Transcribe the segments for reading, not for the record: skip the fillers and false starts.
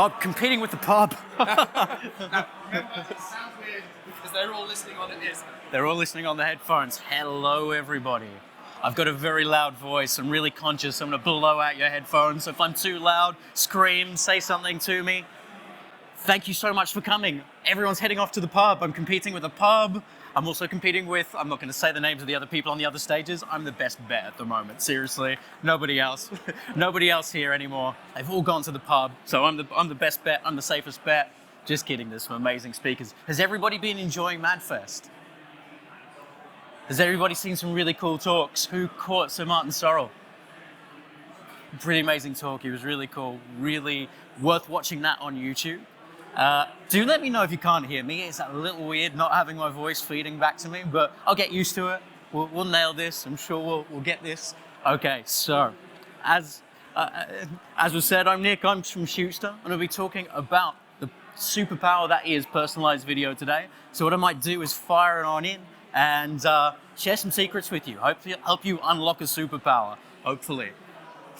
Oh, competing with the pub. Now, remember, it sounds weird because they're all listening on it is. They're all listening on the headphones. Hello, everybody. I've got a very loud voice. I'm really conscious. I'm going to blow out your headphones. If I'm too loud, scream, say something to me. Thank you so much for coming. Everyone's heading off to the pub. I'm competing with a pub. I'm also competing with, I'm not going to say the names of the other people on the other stages. I'm the best bet at the moment, seriously. Nobody else. Nobody else here anymore. They've all gone to the pub, so I'm the best bet. I'm the safest bet. Just kidding, there's some amazing speakers. Has everybody been enjoying MadFest? Has everybody seen some really cool talks? Who caught Sir Martin Sorrell? Pretty amazing talk. He was really cool. Really worth watching that on YouTube. Do let me know if you can't hear me. It's a little weird not having my voice feeding back to me, but I'll get used to it. We'll nail this. I'm sure we'll get this. Okay, so as was said, I'm Nick. I'm from Shootsta. I'm going to be talking about the superpower that is personalized video today. So what I might do is fire it on in and share some secrets with you. Hopefully help you unlock a superpower, hopefully.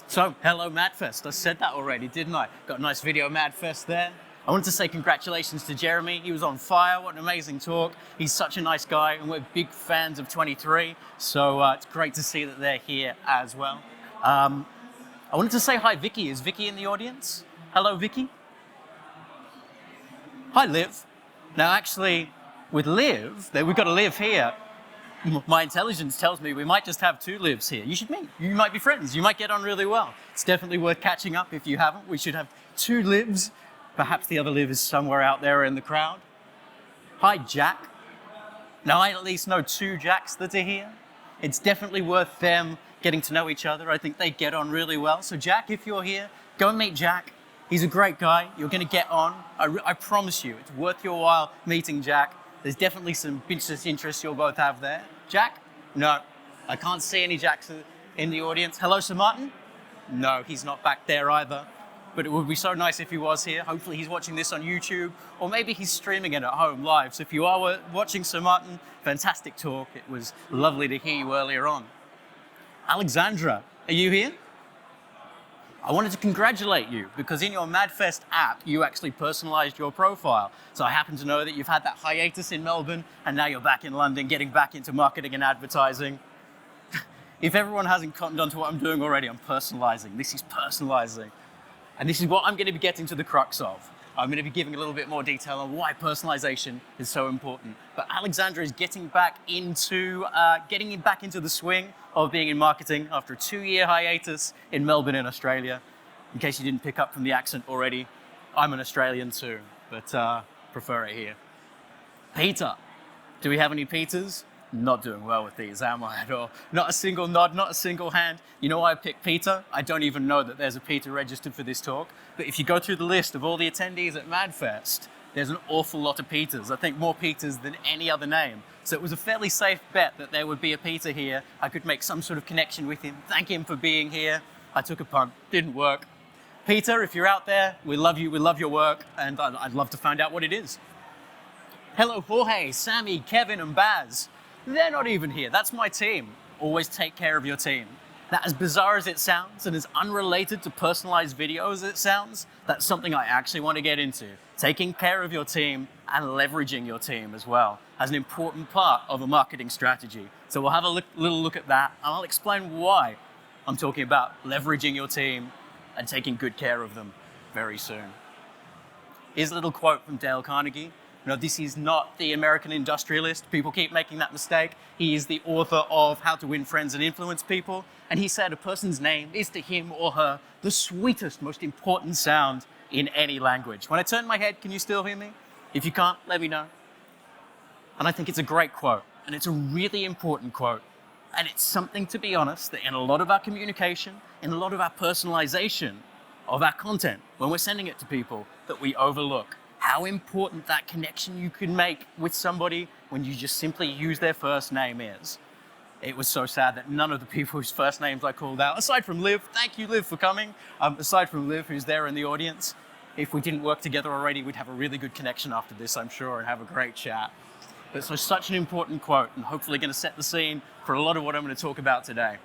So, hello MadFest. I said that already, didn't I? Got a nice video MadFest there. I wanted to say congratulations to Jeremy. He was on fire. What an amazing talk. He's such a nice guy, and we're big fans of 23. So it's great to see that they're here as well. I wanted to say hi, Vicky. Is Vicky in the audience? Hello, Vicky. Hi, Liv. Now, actually, with Liv, we've got a Liv here. My intelligence tells me we might just have two Livs here. You should meet. You might be friends. You might get on really well. It's definitely worth catching up if you haven't. We should have two Livs. Perhaps the other Liv is somewhere out there in the crowd. Hi, Jack. Now, I at least know two Jacks that are here. It's definitely worth them getting to know each other. I think they get on really well. So, Jack, if you're here, go and meet Jack. He's a great guy. You're going to get on. I promise you, it's worth your while meeting Jack. There's definitely some business interests you'll both have there. Jack? No, I can't see any Jacks in the audience. Hello, Sir Martin? No, he's not back there either. But it would be so nice if he was here. Hopefully he's watching this on YouTube, or maybe he's streaming it at home live. So if you are watching Sir Martin, fantastic talk. It was lovely to hear you earlier on. Alexandra, are you here? I wanted to congratulate you because in your MadFest app, you actually personalized your profile. So I happen to know that you've had that hiatus in Melbourne and now you're back in London, getting back into marketing and advertising. If everyone hasn't cottoned on to what I'm doing already, I'm personalizing. This is personalizing. And this is what I'm going to be getting to the crux of. I'm going to be giving a little bit more detail on why personalization is so important. But Alexandra is getting back into the swing of being in marketing after a 2-year hiatus in Melbourne in Australia. In case you didn't pick up from the accent already, I'm an Australian too, but prefer it here. Peter, do we have any Peters? Not doing well with these, am I at all? Not a single nod, not a single hand. You know why I picked Peter? I don't even know that there's a Peter registered for this talk. But if you go through the list of all the attendees at MadFest, there's an awful lot of Peters. I think more Peters than any other name. So it was a fairly safe bet that there would be a Peter here. I could make some sort of connection with him, thank him for being here. I took a punt, didn't work. Peter, if you're out there, we love you, we love your work, and I'd love to find out what it is. Hello, Jorge, Sammy, Kevin, and Baz. They're not even here. That's my team. Always take care of your team. Now, as bizarre as it sounds and as unrelated to personalized video as it sounds, that's something I actually want to get into. Taking care of your team and leveraging your team as well as an important part of a marketing strategy. So we'll have a little look at that, and I'll explain why I'm talking about leveraging your team and taking good care of them very soon. Here's a little quote from Dale Carnegie. No, this is not the American industrialist. People keep making that mistake. He is the author of How to Win Friends and Influence People. And he said a person's name is to him or her the sweetest, most important sound in any language. When I turn my head, can you still hear me? If you can't, let me know. And I think it's a great quote. And it's a really important quote. And it's something, to be honest, that in a lot of our communication, in a lot of our personalization of our content, when we're sending it to people, that we overlook. How important that connection you can make with somebody when you just simply use their first name is. It was so sad that none of the people whose first names I called out, aside from Liv, thank you Liv for coming, aside from Liv who's there in the audience, if we didn't work together already, we'd have a really good connection after this, I'm sure, and have a great chat. But so such an important quote, and hopefully going to set the scene for a lot of what I'm going to talk about today.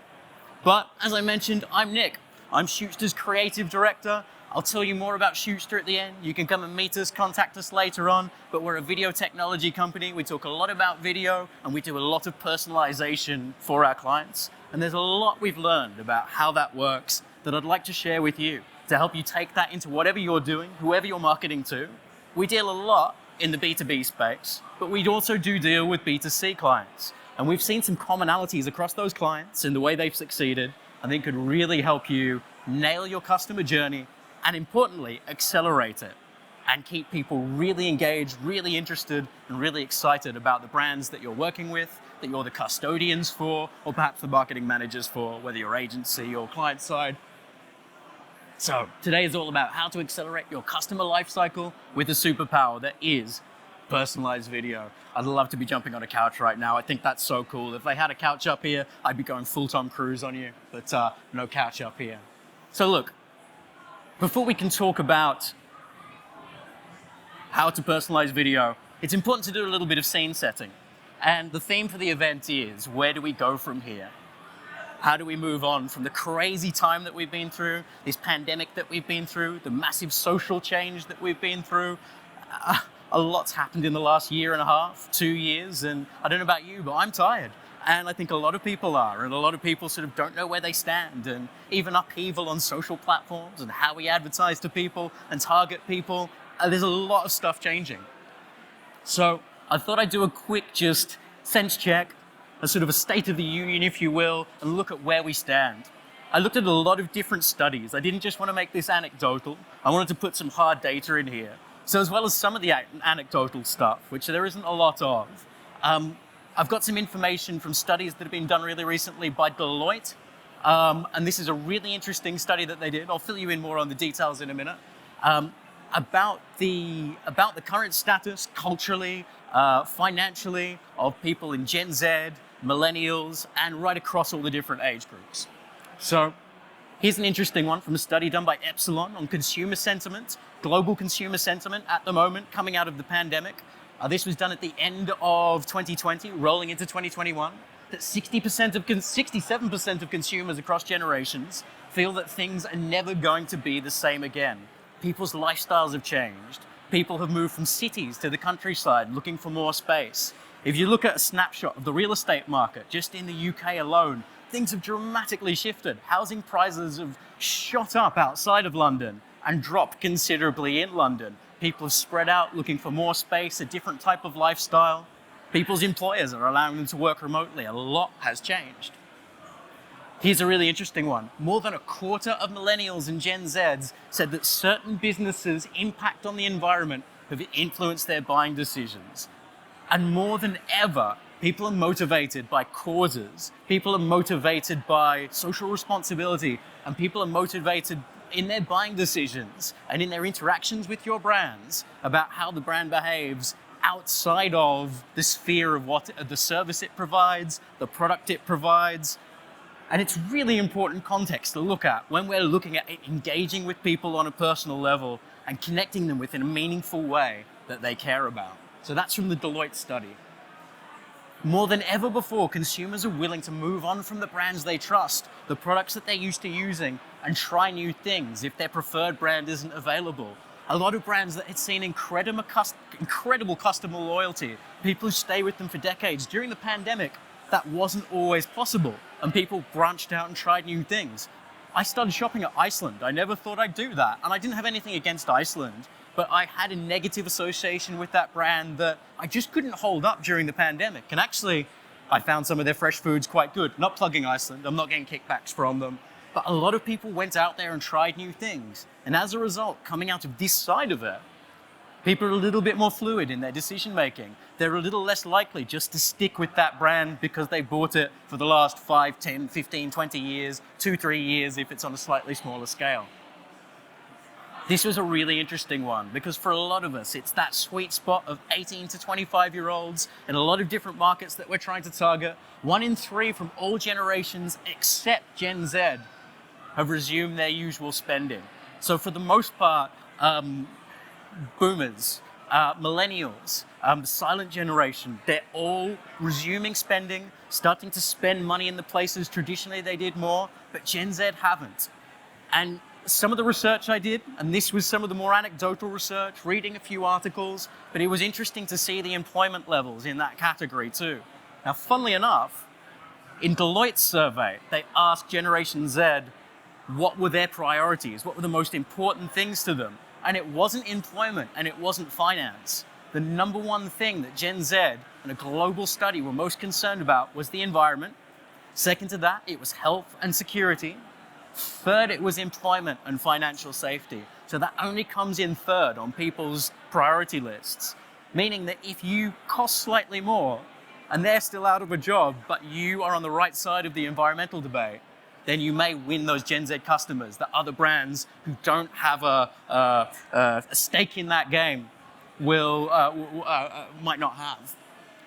But as I mentioned, I'm Nick. I'm Shootsta's creative director. I'll tell you more about Shootsta at the end. You can come and meet us, contact us later on, but we're a video technology company. We talk a lot about video and we do a lot of personalization for our clients. And there's a lot we've learned about how that works that I'd like to share with you to help you take that into whatever you're doing, whoever you're marketing to. We deal a lot in the B2B space, but we also do deal with B2C clients. And we've seen some commonalities across those clients in the way they've succeeded, and they could really help you nail your customer journey and, importantly, accelerate it and keep people really engaged, really interested, and really excited about the brands that you're working with, that you're the custodians for, or perhaps the marketing managers for, whether you're agency or client side. So today is all about how to accelerate your customer lifecycle with a superpower that is personalized video. I'd love to be jumping on a couch right now. I think that's so cool. If they had a couch up here, I'd be going full Tom Cruise on you, but no couch up here. So look, before we can talk about how to personalize video, it's important to do a little bit of scene setting. And the theme for the event is, where do we go from here? How do we move on from the crazy time that we've been through, this pandemic that we've been through, the massive social change that we've been through? A lot's happened in the last year and a half, 2 years, and I don't know about you, but I'm tired. And I think a lot of people are, and a lot of people sort of don't know where they stand, and even upheaval on social platforms and how we advertise to people and target people. There's a lot of stuff changing. So I thought I'd do a quick just sense check, a sort of a state of the union, if you will, and look at where we stand. I looked at a lot of different studies. I didn't just want to make this anecdotal. I wanted to put some hard data in here. So as well as some of the anecdotal stuff, which there isn't a lot of, I've got some information from studies that have been done really recently by Deloitte. And this is a really interesting study that they did. I'll fill you in more on the details in a minute. About the current status culturally, financially, of people in Gen Z, millennials, and right across all the different age groups. So here's an interesting one from a study done by Epsilon on consumer sentiment, global consumer sentiment at the moment coming out of the pandemic. This was done at the end of 2020, rolling into 2021. That 67% of consumers across generations feel that things are never going to be the same again. People's lifestyles have changed. People have moved from cities to the countryside looking for more space. If you look at a snapshot of the real estate market, just in the UK alone, things have dramatically shifted. Housing prices have shot up outside of London and dropped considerably in London. People have spread out looking for more space, a different type of lifestyle. People's employers are allowing them to work remotely. A lot has changed. Here's a really interesting one. More than a quarter of millennials and Gen Zs said that certain businesses' impact on the environment have influenced their buying decisions. And more than ever, people are motivated by causes. People are motivated by social responsibility, and people are motivated in their buying decisions and in their interactions with your brands about how the brand behaves outside of the sphere of what the service it provides, the product it provides. And it's really important context to look at when we're looking at engaging with people on a personal level and connecting them with in a meaningful way that they care about. So that's from the Deloitte study. More than ever before, consumers are willing to move on from the brands they trust, the products that they're used to using, and try new things if their preferred brand isn't available. A lot of brands that had seen incredible customer loyalty, people who stay with them for decades. During the pandemic, that wasn't always possible, and people branched out and tried new things. I started shopping at Iceland. I never thought I'd do that, and I didn't have anything against Iceland, but I had a negative association with that brand that I just couldn't hold up during the pandemic. And actually, I found some of their fresh foods quite good. Not plugging Iceland, I'm not getting kickbacks from them, but a lot of people went out there and tried new things. And as a result, coming out of this side of it, people are a little bit more fluid in their decision making. They're a little less likely just to stick with that brand because they bought it for the last 5, 10, 15, 20 years, 2, 3 years if it's on a slightly smaller scale. This was a really interesting one because for a lot of us, it's that sweet spot of 18 to 25-year-olds in a lot of different markets that we're trying to target. 1 in 3 from all generations except Gen Z have resumed their usual spending. So for the most part, boomers, millennials, the silent generation, they're all resuming spending, starting to spend money in the places traditionally they did more, but Gen Z haven't. And some of the research I did, and this was some of the more anecdotal research, reading a few articles, but it was interesting to see the employment levels in that category too. Now, funnily enough, in Deloitte's survey, they asked Generation Z what were their priorities, what were the most important things to them, and it wasn't employment and it wasn't finance. The number one thing that Gen Z and a global study were most concerned about was the environment. Second to that, it was health and security. Third, it was employment and financial safety. So that only comes in third on people's priority lists, meaning that if you cost slightly more and they're still out of a job, but you are on the right side of the environmental debate, then you may win those Gen Z customers that other brands who don't have a stake in that game might not have.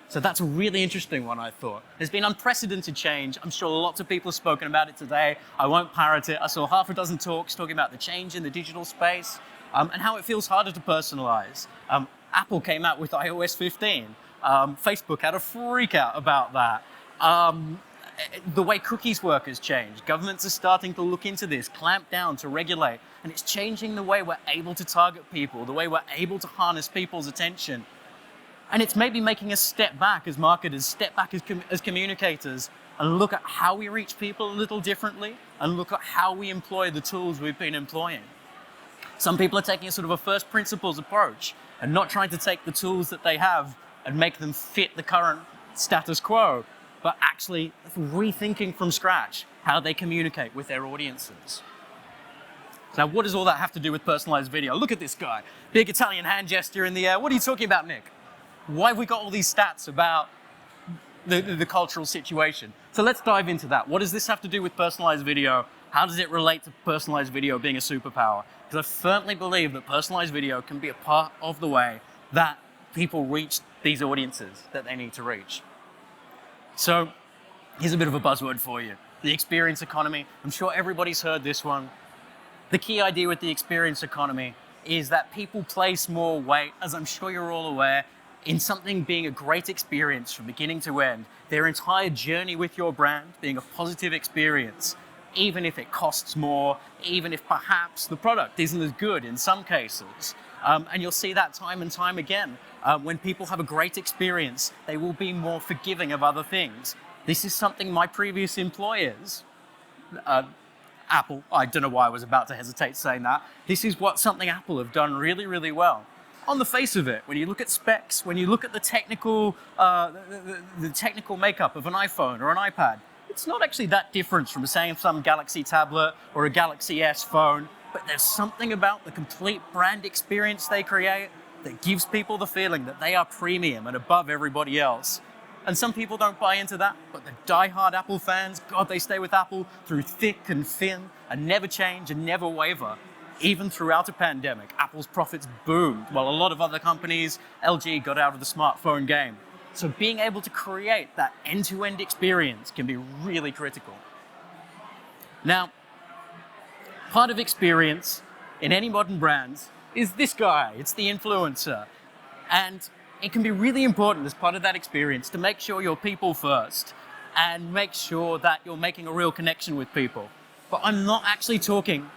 So that's a really interesting one, I thought. There's been unprecedented change. I'm sure lots of people have spoken about it today. I won't parrot it. I saw half a dozen talks talking about the change in the digital space and how it feels harder to personalize. Apple came out with iOS 15. Facebook had a freak out about that. The way cookies work has changed. Governments are starting to look into this, clamp down to regulate, and it's changing the way we're able to target people, the way we're able to harness people's attention. And it's maybe making us step back as marketers, step back as communicators, and look at how we reach people a little differently, and look at how we employ the tools we've been employing. Some people are taking a sort of a first principles approach and not trying to take the tools that they have and make them fit the current status quo, but actually rethinking from scratch how they communicate with their audiences. Now, what does all that have to do with personalized video? Look at this guy, big Italian hand gesture in the air. What are you talking about, Nick? Why have we got all these stats about the cultural situation? So let's dive into that. What does this have to do with personalized video? How does it relate to personalized video being a superpower? Because I firmly believe that personalized video can be a part of the way that people reach these audiences that they need to reach. So here's a bit of a buzzword for you. The experience economy. I'm sure everybody's heard this one. The key idea with the experience economy is that people place more weight, as I'm sure you're all aware, in something being a great experience from beginning to end. Their entire journey with your brand being a positive experience, even if it costs more, even if perhaps the product isn't as good in some cases. And you'll see that time and time again. When people have a great experience, they will be more forgiving of other things. This is something my previous employers, Apple, I don't know why I was about to hesitate saying that. This is something Apple have done really, really well. On the face of it, when you look at specs, when you look at the technical makeup of an iPhone or an iPad, it's not actually that different from saying some Galaxy tablet or a Galaxy S phone, but there's something about the complete brand experience they create that gives people the feeling that they are premium and above everybody else. And some people don't buy into that, but the die-hard Apple fans, God, they stay with Apple through thick and thin and never change and never waver. Even throughout a pandemic, Apple's profits boomed, while a lot of other companies, LG, got out of the smartphone game. So being able to create that end-to-end experience can be really critical. Now, part of experience in any modern brand is this guy. It's the influencer. And it can be really important as part of that experience to make sure you're people first and make sure that you're making a real connection with people. But I'm not actually talking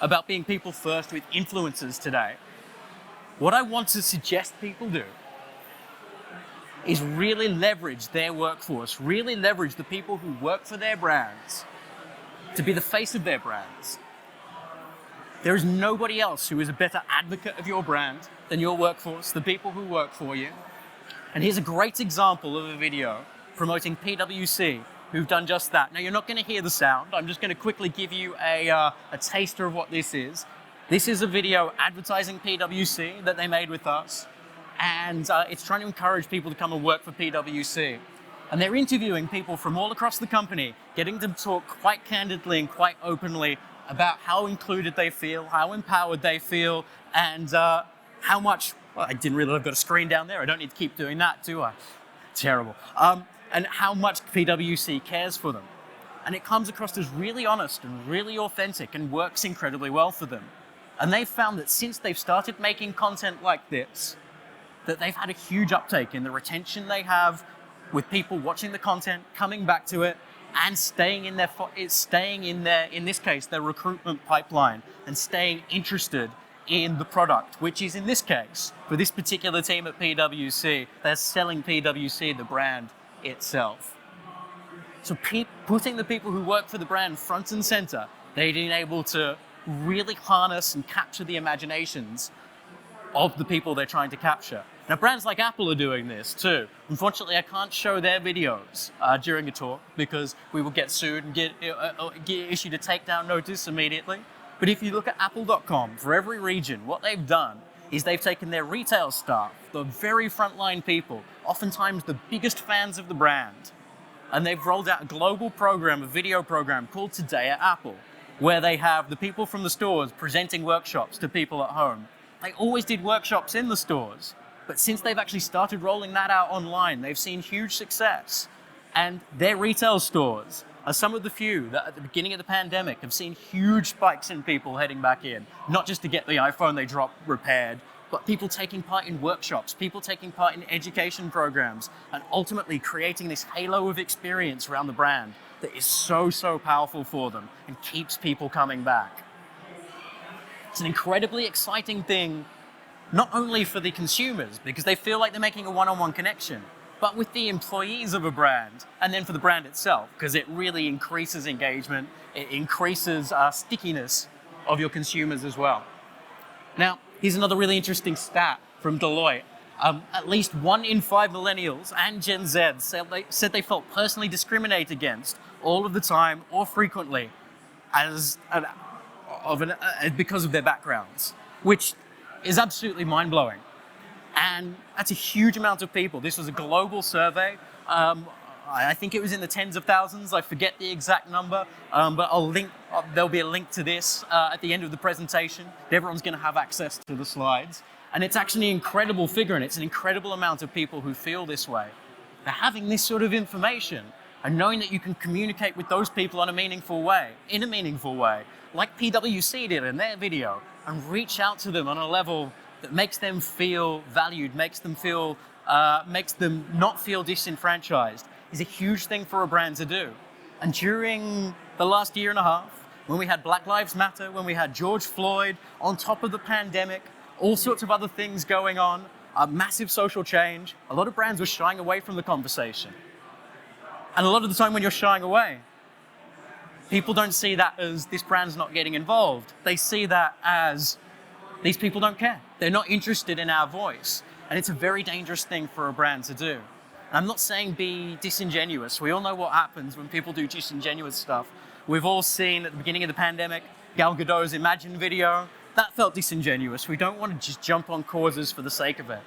about being people first with influencers today. What I want to suggest people do is really leverage their workforce, really leverage the people who work for their brands to be the face of their brands. There is nobody else who is a better advocate of your brand than your workforce, the people who work for you. And here's a great example of a video promoting PwC, who've done just that. Now, you're not going to hear the sound. I'm just going to quickly give you a taster of what this is. This is a video advertising PwC that they made with us. And it's trying to encourage people to come and work for PwC. And they're interviewing people from all across the company, getting them to talk quite candidly and quite openly about how included they feel, how empowered they feel, and how much, well, I didn't realize I've got a screen down there. I don't need to keep doing that, do I? Terrible. And how much PwC cares for them. And it comes across as really honest and really authentic and works incredibly well for them. And they've found that since they've started making content like this, that they've had a huge uptake in the retention they have with people watching the content, coming back to it, and staying in their, in this case, their recruitment pipeline, and staying interested in the product, which is, in this case, for this particular team at PwC, they're selling PwC, the brand itself. So putting the people who work for the brand front and center, they've been able to really harness and capture the imaginations of the people they're trying to capture. Now, brands like Apple are doing this too. Unfortunately, I can't show their videos during a talk because we will get sued and get issued a takedown notice immediately. But if you look at apple.com, for every region, what they've done is they've taken their retail staff, the very frontline people, oftentimes the biggest fans of the brand, and they've rolled out a global program, a video program called Today at Apple, where they have the people from the stores presenting workshops to people at home. They always did workshops in the stores, but since they've actually started rolling that out online, they've seen huge success. And their retail stores are some of the few that at the beginning of the pandemic have seen huge spikes in people heading back in, not just to get the iPhone they dropped repaired, but people taking part in workshops, people taking part in education programs, and ultimately creating this halo of experience around the brand that is so, so powerful for them and keeps people coming back. It's an incredibly exciting thing, not only for the consumers, because they feel like they're making a one-on-one connection, but with the employees of a brand, and then for the brand itself, because it really increases engagement, it increases stickiness of your consumers as well. Now, here's another really interesting stat from Deloitte. At least 1 in 5 millennials and Gen Z said they felt personally discriminated against all of the time or frequently because of their backgrounds, which is absolutely mind-blowing. And that's a huge amount of people. This was a global survey. I think it was in the tens of thousands. I forget the exact number, but there'll be a link to this at the end of the presentation. Everyone's going to have access to the slides. And it's actually an incredible figure, and it's an incredible amount of people who feel this way. Now, having this sort of information and knowing that you can communicate with those people in a meaningful way, like PwC did in their video, and reach out to them on a level that makes them feel valued, makes them not feel disenfranchised, is a huge thing for a brand to do. And during the last year and a half, when we had Black Lives Matter, when we had George Floyd, on top of the pandemic, all sorts of other things going on, a massive social change, a lot of brands were shying away from the conversation. And a lot of the time when you're shying away, people don't see that as this brand's not getting involved. They see that as these people don't care. They're not interested in our voice. And it's a very dangerous thing for a brand to do. And I'm not saying be disingenuous. We all know what happens when people do disingenuous stuff. We've all seen at the beginning of the pandemic, Gal Gadot's Imagine video. That felt disingenuous. We don't want to just jump on causes for the sake of it.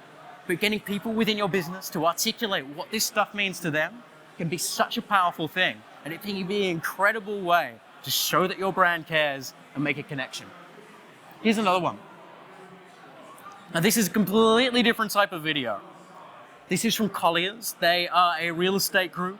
But getting people within your business to articulate what this stuff means to them can be such a powerful thing. And it can be an incredible way to show that your brand cares and make a connection. Here's another one. Now, this is a completely different type of video. This is from Colliers. They are a real estate group.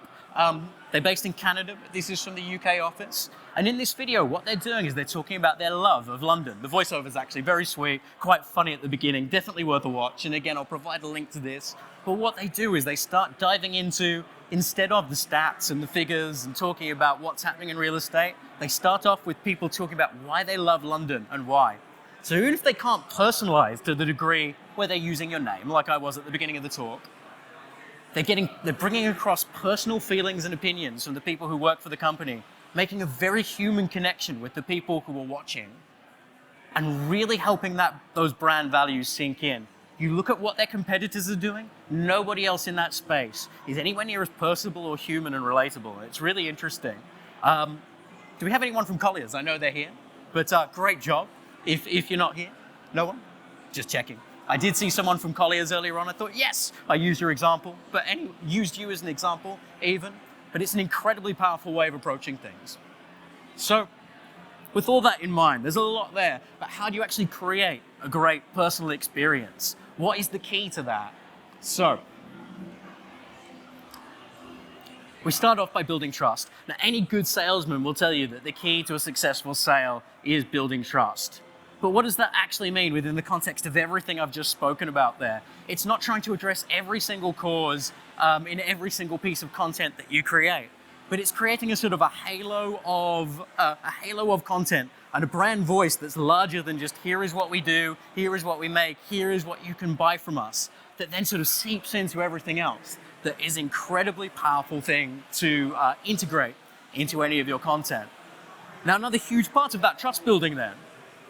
They're based in Canada, but this is from the UK office. And in this video, what they're doing is they're talking about their love of London. The voiceover is actually very sweet, quite funny at the beginning, definitely worth a watch. And again, I'll provide a link to this. But what they do is they start diving into, instead of the stats and the figures and talking about what's happening in real estate, they start off with people talking about why they love London and why. So even if they can't personalize to the degree where they're using your name, like I was at the beginning of the talk, they're bringing across personal feelings and opinions from the people who work for the company, making a very human connection with the people who are watching, and really helping those brand values sink in. You look at what their competitors are doing, nobody else in that space is anywhere near as personable or human and relatable. It's really interesting. Do we have anyone from Colliers? I know they're here, but great job. If you're not here, no one? Just checking. I did see someone from Colliers earlier on. I thought, yes, I used your example, but used you as an example even. But it's an incredibly powerful way of approaching things. So with all that in mind, there's a lot there, but how do you actually create a great personal experience? What is the key to that? So we start off by building trust. Now, any good salesman will tell you that the key to a successful sale is building trust. But what does that actually mean within the context of everything I've just spoken about there? It's not trying to address every single cause in every single piece of content that you create. but it's creating a sort of a halo of content and a brand voice that's larger than just here is what we do, here is what we make, here is what you can buy from us, that then sort of seeps into everything else. That is an incredibly powerful thing to integrate into any of your content. Now, another huge part of that trust building then,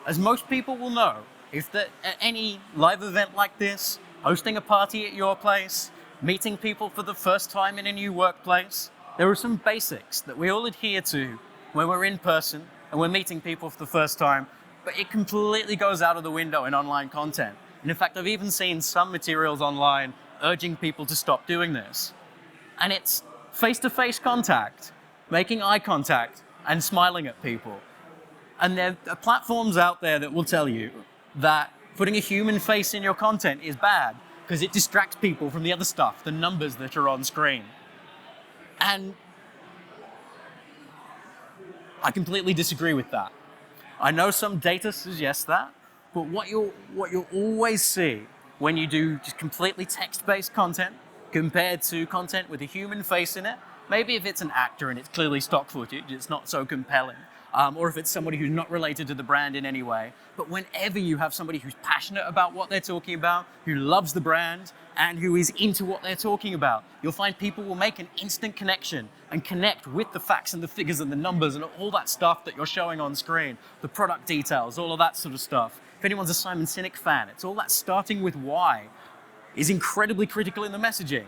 as most people will know, if at any live event like this, hosting a party at your place, meeting people for the first time in a new workplace, there are some basics that we all adhere to when we're in person and we're meeting people for the first time, but it completely goes out of the window in online content. And in fact, I've even seen some materials online urging people to stop doing this. And it's face-to-face contact, making eye contact, and smiling at people. And there are platforms out there that will tell you that putting a human face in your content is bad because it distracts people from the other stuff, the numbers that are on screen. And I completely disagree with that. I know some data suggests that, but what you'll always see when you do just completely text-based content compared to content with a human face in it, maybe if it's an actor and it's clearly stock footage, it's not so compelling, or if it's somebody who's not related to the brand in any way. But whenever you have somebody who's passionate about what they're talking about, who loves the brand, and who is into what they're talking about, you'll find people will make an instant connection and connect with the facts and the figures and the numbers and all that stuff that you're showing on screen, the product details, all of that sort of stuff. If anyone's a Simon Sinek fan, it's all that starting with why is incredibly critical in the messaging,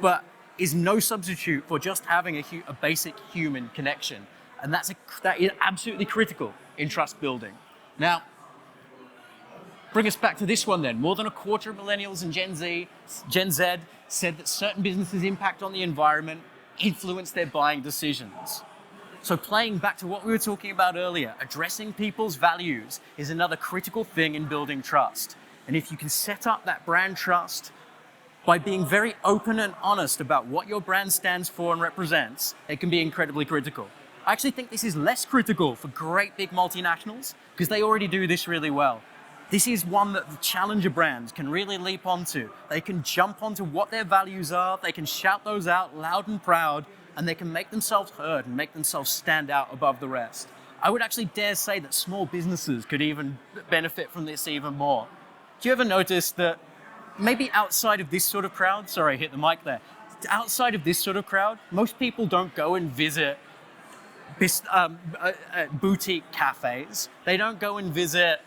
but is no substitute for just having a basic human connection. And that is absolutely critical in trust building. Now, bring us back to this one then. More than a quarter of millennials and Gen Z said that certain businesses' impact on the environment influence their buying decisions. So playing back to what we were talking about earlier, addressing people's values is another critical thing in building trust. And if you can set up that brand trust by being very open and honest about what your brand stands for and represents, it can be incredibly critical. I actually think this is less critical for great big multinationals because they already do this really well. This is one that the challenger brands can really leap onto. They can jump onto what their values are, they can shout those out loud and proud, and they can make themselves heard and make themselves stand out above the rest. I would actually dare say that small businesses could even benefit from this even more. Do you ever notice that maybe outside of this sort of crowd, sorry, I hit the mic there, outside of this sort of crowd, most people don't go and visit boutique cafes. They don't go and visit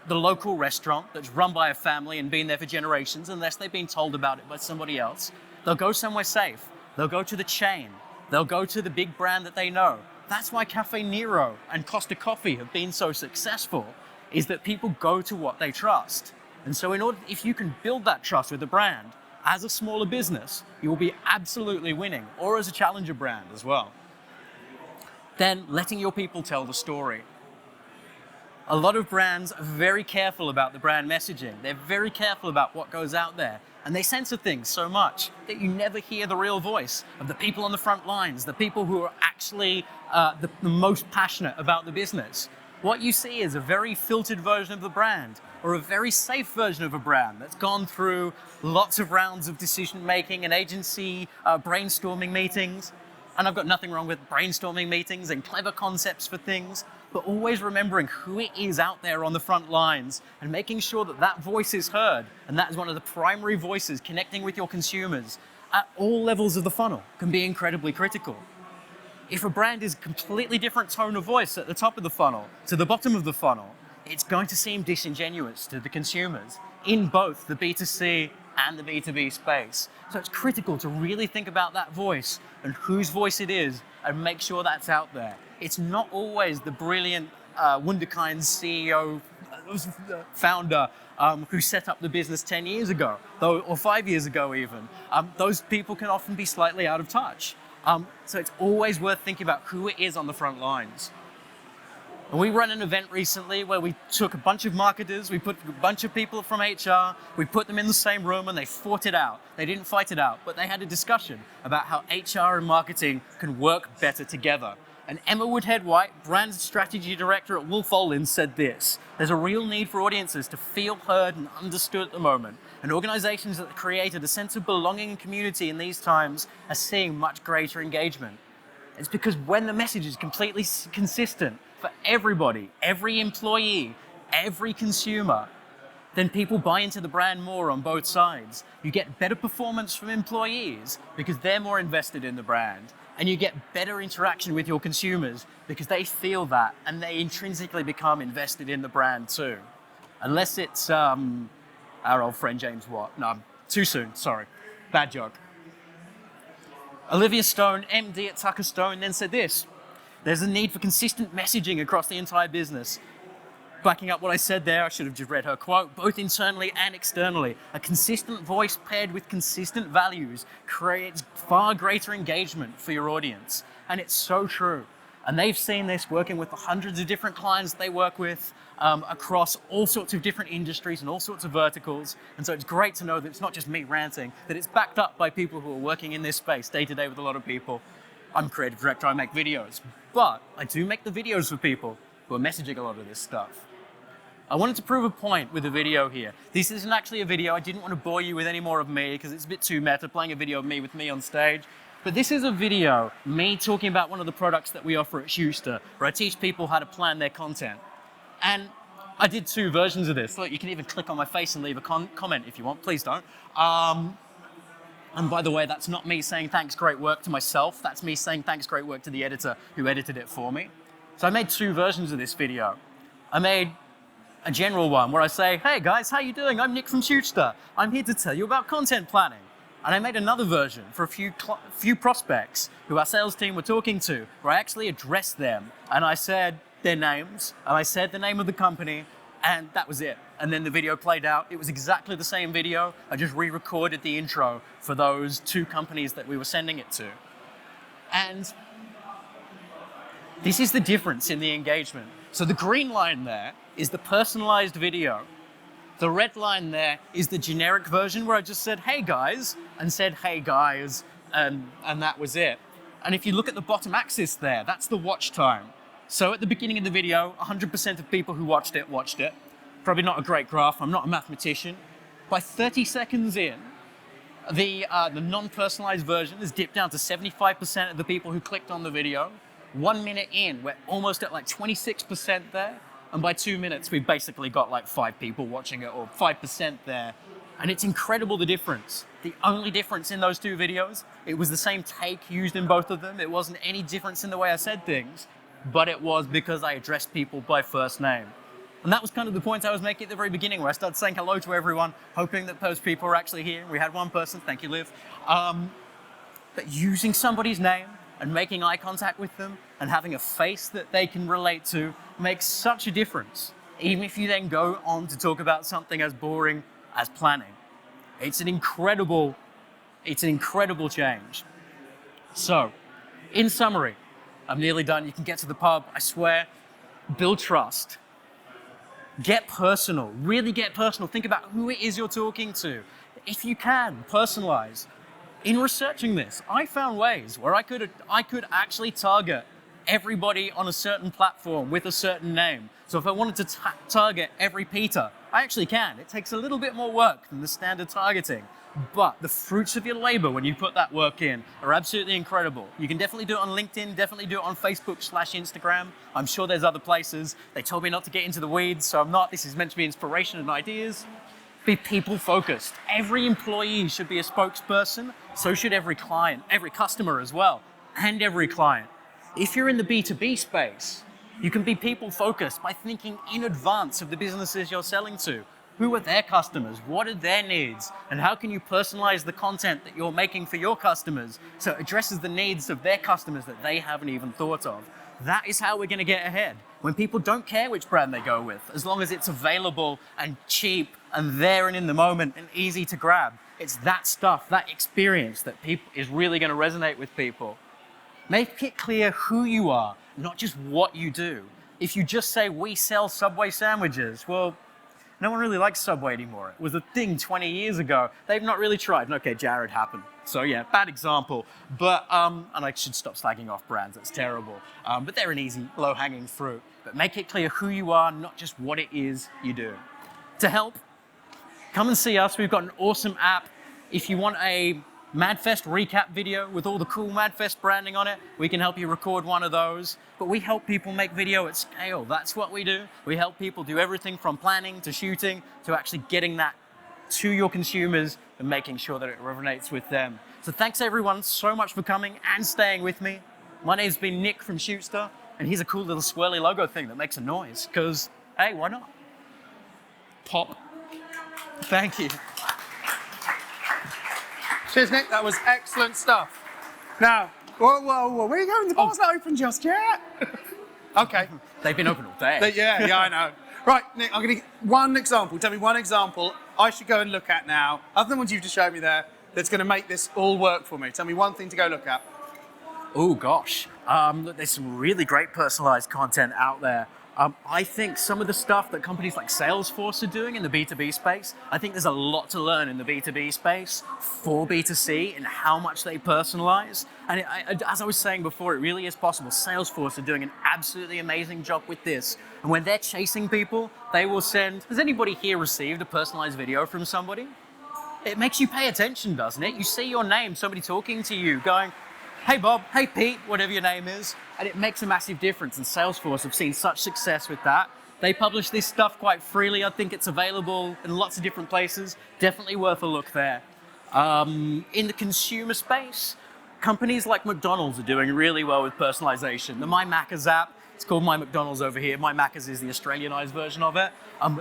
the local restaurant that's run by a family and been there for generations unless they've been told about it by somebody else. They'll go somewhere safe. They'll go to the chain. They'll go to the big brand that they know. That's why Cafe Nero and Costa Coffee have been so successful, is that people go to what they trust. And so if you can build that trust with a brand, as a smaller business, you will be absolutely winning, or as a challenger brand as well. Then letting your people tell the story. A lot of brands are very careful about the brand messaging. They're very careful about what goes out there. And they censor things so much that you never hear the real voice of the people on the front lines, the people who are actually the most passionate about the business. What you see is a very filtered version of the brand, or a very safe version of a brand that's gone through lots of rounds of decision making and agency brainstorming meetings. And I've got nothing wrong with brainstorming meetings and clever concepts for things, but always remembering who it is out there on the front lines and making sure that that voice is heard. And that is one of the primary voices connecting with your consumers at all levels of the funnel can be incredibly critical. If a brand is a completely different tone of voice at the top of the funnel to the bottom of the funnel, it's going to seem disingenuous to the consumers in both the B2C and the B2B space. So it's critical to really think about that voice and whose voice it is and make sure that's out there. It's not always the brilliant Wunderkind CEO, founder who set up the business 10 years ago, or 5 years ago even. Those people can often be slightly out of touch. So it's always worth thinking about who it is on the front lines. And we ran an event recently where we took a bunch of marketers, we put a bunch of people from HR, we put them in the same room and they fought it out. They didn't fight it out, but they had a discussion about how HR and marketing can work better together. And Emma Woodhead-White, brand strategy director at Wolf Olin, said this: "There's a real need for audiences to feel heard and understood at the moment, and organizations that created a sense of belonging and community in these times are seeing much greater engagement." It's because when the message is completely consistent for everybody, every employee, every consumer, then people buy into the brand more on both sides. You get better performance from employees because they're more invested in the brand. And you get better interaction with your consumers because they feel that and they intrinsically become invested in the brand too. Unless it's our old friend James Watt. No, too soon, sorry. Bad joke. Olivia Stone, MD at Tucker Stone, then said this: "There's a need for consistent messaging across the entire business." Backing up what I said there, I should have just read her quote, "Both internally and externally. A consistent voice paired with consistent values creates far greater engagement for your audience." And it's so true. And they've seen this working with the hundreds of different clients they work with across all sorts of different industries and all sorts of verticals. And so it's great to know that it's not just me ranting, that it's backed up by people who are working in this space day to day with a lot of people. I'm a creative director, I make videos, but I do make the videos for people who are messaging a lot of this stuff. I wanted to prove a point with a video here. This isn't actually a video. I didn't want to bore you with any more of me because it's a bit too meta playing a video of me with me on stage. But this is a video, me talking about one of the products that we offer at Shootsta, where I teach people how to plan their content. And I did 2 versions of this. Look, you can even click on my face and leave a comment if you want. Please don't. And by the way, that's not me saying thanks, great work to myself. That's me saying thanks, great work to the editor who edited it for me. So I made 2 versions of this video. I made a general one where I say, "Hey guys, how you doing? I'm Nick from Shootsta. I'm here to tell you about content planning." And I made another version for a few prospects who our sales team were talking to, where I actually addressed them and I said their names and I said the name of the company, and that was it. And then the video played out. It was exactly the same video. I just re-recorded the intro for those 2 companies that we were sending it to. And this is the difference in the engagement. So the green line there is the personalized video. The red line there is the generic version where I just said, "Hey guys," and said, "Hey guys," and that was it. And if you look at the bottom axis there, that's the watch time. So at the beginning of the video, 100% of people who watched it. Probably not a great graph, I'm not a mathematician. By 30 seconds in, the non-personalized version has dipped down to 75% of the people who clicked on the video. 1 minute in, we're almost at like 26% there. And by 2 minutes, we've basically got like 5 people watching it, or 5% there. And it's incredible, the difference. The only difference in those 2 videos, it was the same take used in both of them. It wasn't any difference in the way I said things, but it was because I addressed people by first name. And that was kind of the point I was making at the very beginning, where I started saying hello to everyone, hoping that those people were actually here. We had 1 person, thank you, Liv. But using somebody's name and making eye contact with them and having a face that they can relate to makes such a difference, even if you then go on to talk about something as boring as planning. It's an incredible change. So, in summary, I'm nearly done. You can get to the pub, I swear. Build trust. Get personal, really get personal. Think about who it is you're talking to. If you can, personalize. In researching this, I found ways where I could actually target everybody on a certain platform with a certain name. So if I wanted to target every Peter, I actually can. It takes a little bit more work than the standard targeting, but the fruits of your labor when you put that work in are absolutely incredible. You can definitely do it on LinkedIn, definitely do it on Facebook/Instagram. I'm sure there's other places. They told me not to get into the weeds, so I'm not. This is meant to be inspiration and ideas. Be people focused. Every employee should be a spokesperson. So should every client, every customer as well, and every client. If you're in the B2B space, you can be people focused by thinking in advance of the businesses you're selling to. Who are their customers? What are their needs? And how can you personalize the content that you're making for your customers so it addresses the needs of their customers that they haven't even thought of? That is how we're going to get ahead. When people don't care which brand they go with, as long as it's available and cheap and there and in the moment and easy to grab. It's that stuff, that experience that is really going to resonate with people. Make it clear who you are, not just what you do. If you just say, "We sell Subway sandwiches," well, No one really likes Subway anymore. It was a thing 20 years ago. They've not really tried. And okay, Jared happened. So yeah, bad example. But, and I should stop slagging off brands, that's terrible. But they're an easy, low-hanging fruit. But make it clear who you are, not just what it is you do. To help, come and see us. We've got an awesome app. If you want a MadFest recap video with all the cool MadFest branding on it, we can help you record one of those. But we help people make video at scale. That's what we do. We help people do everything from planning to shooting to actually getting that to your consumers and making sure that it resonates with them. So thanks everyone so much for coming and staying with me. My name's been Nick from Shootsta, and here's a cool little swirly logo thing that makes a noise, because, hey, why not? Pop. Thank you. Cheers, Nick. That was excellent stuff. Now, whoa, where are you going? The bar's not open just yet. Okay. They've been open all day. Yeah, I know. Right, Nick, I'm going to one example. Tell me one example I should go and look at now, other than what you've just showed me there, that's going to make this all work for me. Tell me one thing to go look at. Oh gosh, look, there's some really great personalized content out there. I think some of the stuff that companies like Salesforce are doing in the B2B space, I think there's a lot to learn in the B2B space for B2C and how much they personalize. And as I was saying before, it really is possible. Salesforce are doing an absolutely amazing job with this. And when they're chasing people, they will send, has anybody here received a personalized video from somebody? It makes you pay attention, doesn't it? You see your name, somebody talking to you, going, hey Bob, hey Pete, whatever your name is, and it makes a massive difference. And Salesforce have seen such success with that. They publish this stuff quite freely. I think it's available in lots of different places. Definitely worth a look there. In the consumer space, companies like McDonald's are doing really well with personalization. The My Macca's app, it's called My McDonald's over here. My Macca's is the Australianized version of it.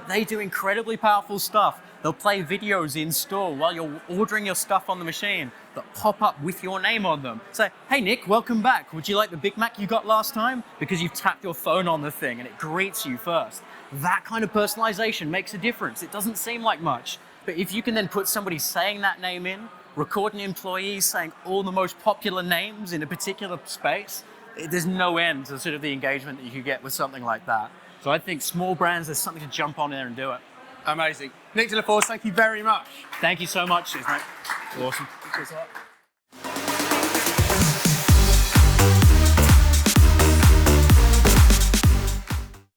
They do incredibly powerful stuff. They'll play videos in store while you're ordering your stuff on the machine that pop up with your name on them. Say, hey Nick, welcome back. Would you like the Big Mac you got last time? Because you've tapped your phone on the thing and it greets you first. That kind of personalization makes a difference. It doesn't seem like much, but if you can then put somebody saying that name in, record an employee saying all the most popular names in a particular space, there's no end to sort of the engagement that you could get with something like that. So I think small brands, there's something to jump on there and do it. Amazing. Nick de la Force, thank you very much. Thank you so much, mate. Awesome.